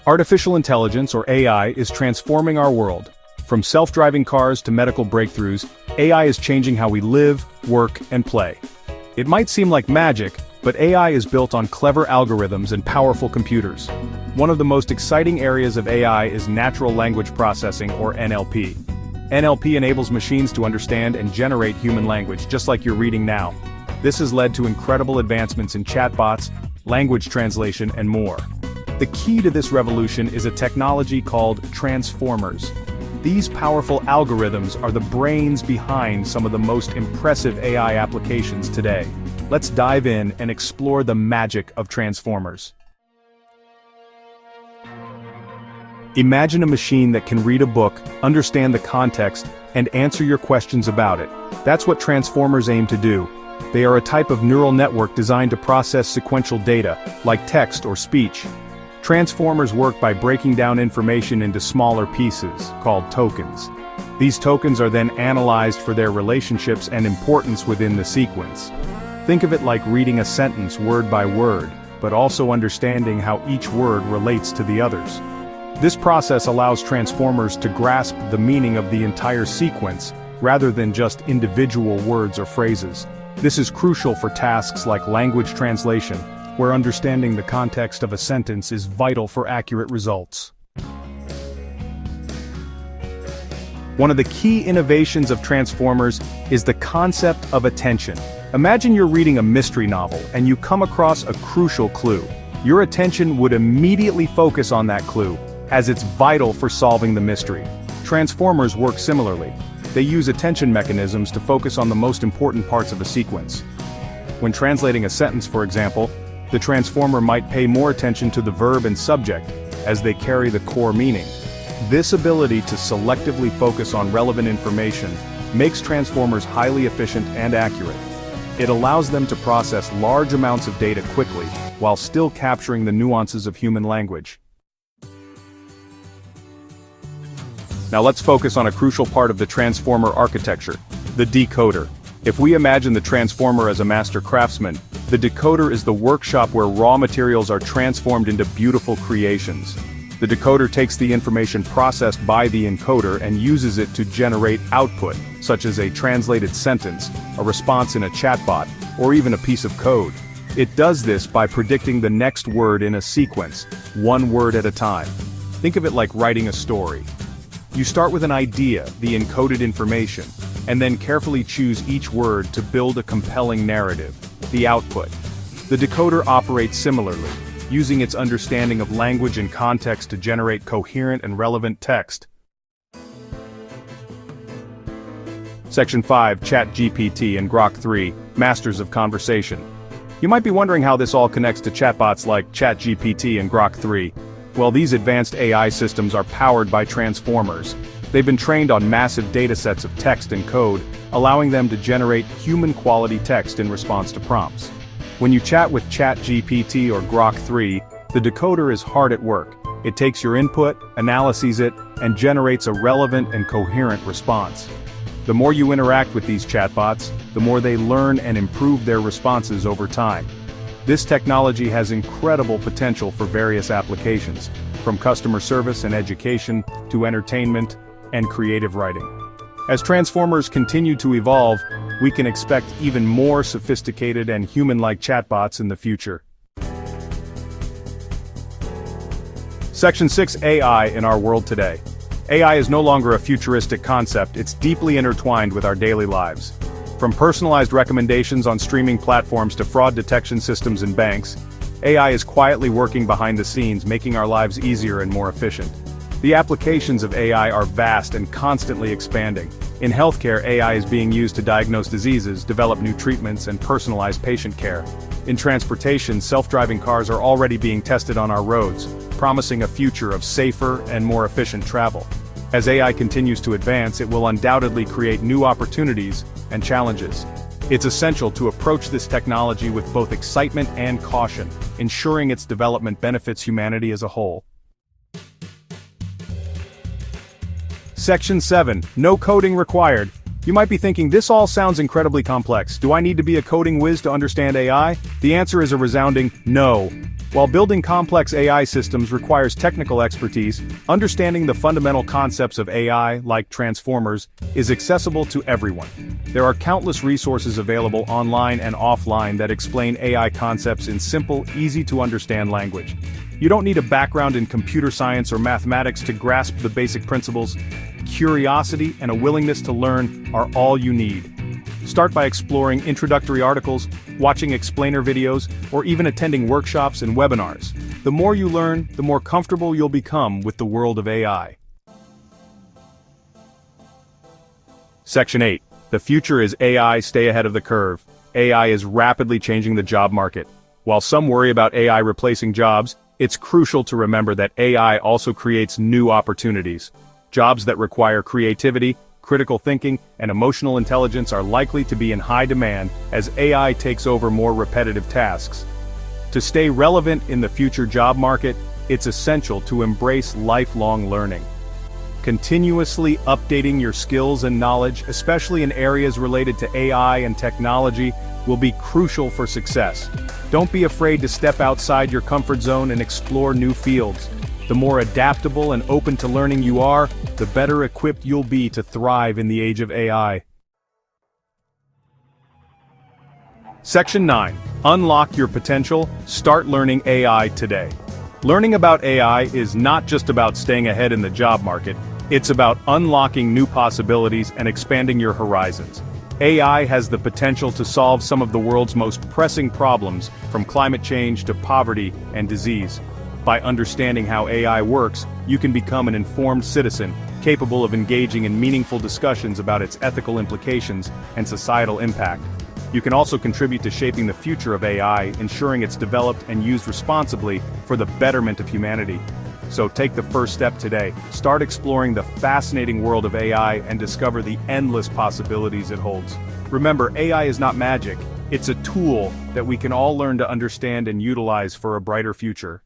Artificial intelligence, or AI, is transforming our world. From self-driving cars to medical breakthroughs, AI is changing how we live, work, and play. It might seem like magic, but AI is built on clever algorithms and powerful computers. One of the most exciting areas of AI is natural language processing, or NLP. NLP enables machines to understand and generate human language, just like you're reading now. This has led to incredible advancements in chatbots, language translation, and more. The key to this revolution is a technology called transformers. These powerful algorithms are the brains behind some of the most impressive AI applications today. Let's dive in and explore the magic of transformers. Imagine a machine that can read a book, understand the context, and answer your questions about it. That's what transformers aim to do. They are a type of neural network designed to process sequential data, like text or speech. Transformers work by breaking down information into smaller pieces, called tokens. These tokens are then analyzed for their relationships and importance within the sequence. Think of it like reading a sentence word by word, but also understanding how each word relates to the others. This process allows transformers to grasp the meaning of the entire sequence, rather than just individual words or phrases. This is crucial for tasks like language translation, where understanding the context of a sentence is vital for accurate results. One of the key innovations of transformers is the concept of attention. Imagine you're reading a mystery novel and you come across a crucial clue. Your attention would immediately focus on that clue, as it's vital for solving the mystery. Transformers work similarly. They use attention mechanisms to focus on the most important parts of a sequence. When translating a sentence, for example, the transformer might pay more attention to the verb and subject, as they carry the core meaning. This ability to selectively focus on relevant information makes transformers highly efficient and accurate. It allows them to process large amounts of data quickly, while still capturing the nuances of human language. Now let's focus on a crucial part of the transformer architecture, the decoder. If we imagine the transformer as a master craftsman, the decoder is the workshop where raw materials are transformed into beautiful creations. The decoder takes the information processed by the encoder and uses it to generate output, such as a translated sentence, a response in a chatbot, or even a piece of code. It does this by predicting the next word in a sequence, one word at a time. Think of it like writing a story. You start with an idea, the encoded information, and then carefully choose each word to build a compelling narrative, the output. The decoder operates similarly, using its understanding of language and context to generate coherent and relevant text. Section 5, ChatGPT and Grok 3, Masters of Conversation. You might be wondering how this all connects to chatbots like ChatGPT and Grok 3. Well, these advanced AI systems are powered by transformers. They've been trained on massive datasets of text and code, allowing them to generate human-quality text in response to prompts. When you chat with ChatGPT or Grok 3, the decoder is hard at work. It takes your input, analyzes it, and generates a relevant and coherent response. The more you interact with these chatbots, the more they learn and improve their responses over time. This technology has incredible potential for various applications, from customer service and education to entertainment and creative writing. As transformers continue to evolve, we can expect even more sophisticated and human-like chatbots in the future. Section 6, AI in our world today. AI is no longer a futuristic concept, it's deeply intertwined with our daily lives. From personalized recommendations on streaming platforms to fraud detection systems in banks, AI is quietly working behind the scenes, making our lives easier and more efficient. The applications of AI are vast and constantly expanding. In healthcare, AI is being used to diagnose diseases, develop new treatments, and personalize patient care. In transportation, self-driving cars are already being tested on our roads, promising a future of safer and more efficient travel. As AI continues to advance, it will undoubtedly create new opportunities and challenges. It's essential to approach this technology with both excitement and caution, ensuring its development benefits humanity as a whole. Section 7, no coding required. You might be thinking, this all sounds incredibly complex. Do I need to be a coding whiz to understand AI? The answer is a resounding no. While building complex AI systems requires technical expertise, understanding the fundamental concepts of AI, like transformers, is accessible to everyone. There are countless resources available online and offline that explain AI concepts in simple, easy-to-understand language. You don't need a background in computer science or mathematics to grasp the basic principles. Curiosity and a willingness to learn are all you need. Start by exploring introductory articles, watching explainer videos, or even attending workshops and webinars. The more you learn, the more comfortable you'll become with the world of AI. Section 8. The future is AI. Stay ahead of the curve. AI is rapidly changing the job market. While some worry about AI replacing jobs, it's crucial to remember that AI also creates new opportunities. Jobs that require creativity, critical thinking, and emotional intelligence are likely to be in high demand as AI takes over more repetitive tasks. To stay relevant in the future job market, it's essential to embrace lifelong learning. Continuously updating your skills and knowledge, especially in areas related to AI and technology, will be crucial for success. Don't be afraid to step outside your comfort zone and explore new fields. The more adaptable and open to learning you are, the better equipped you'll be to thrive in the age of AI. Section 9. Unlock your potential. Start learning AI today. Learning about AI is not just about staying ahead in the job market, it's about unlocking new possibilities and expanding your horizons. AI has the potential to solve some of the world's most pressing problems, from climate change to poverty and disease. By understanding how AI works, you can become an informed citizen, capable of engaging in meaningful discussions about its ethical implications and societal impact. You can also contribute to shaping the future of AI, ensuring it's developed and used responsibly for the betterment of humanity. So take the first step today. Start exploring the fascinating world of AI and discover the endless possibilities it holds. Remember, AI is not magic. It's a tool that we can all learn to understand and utilize for a brighter future.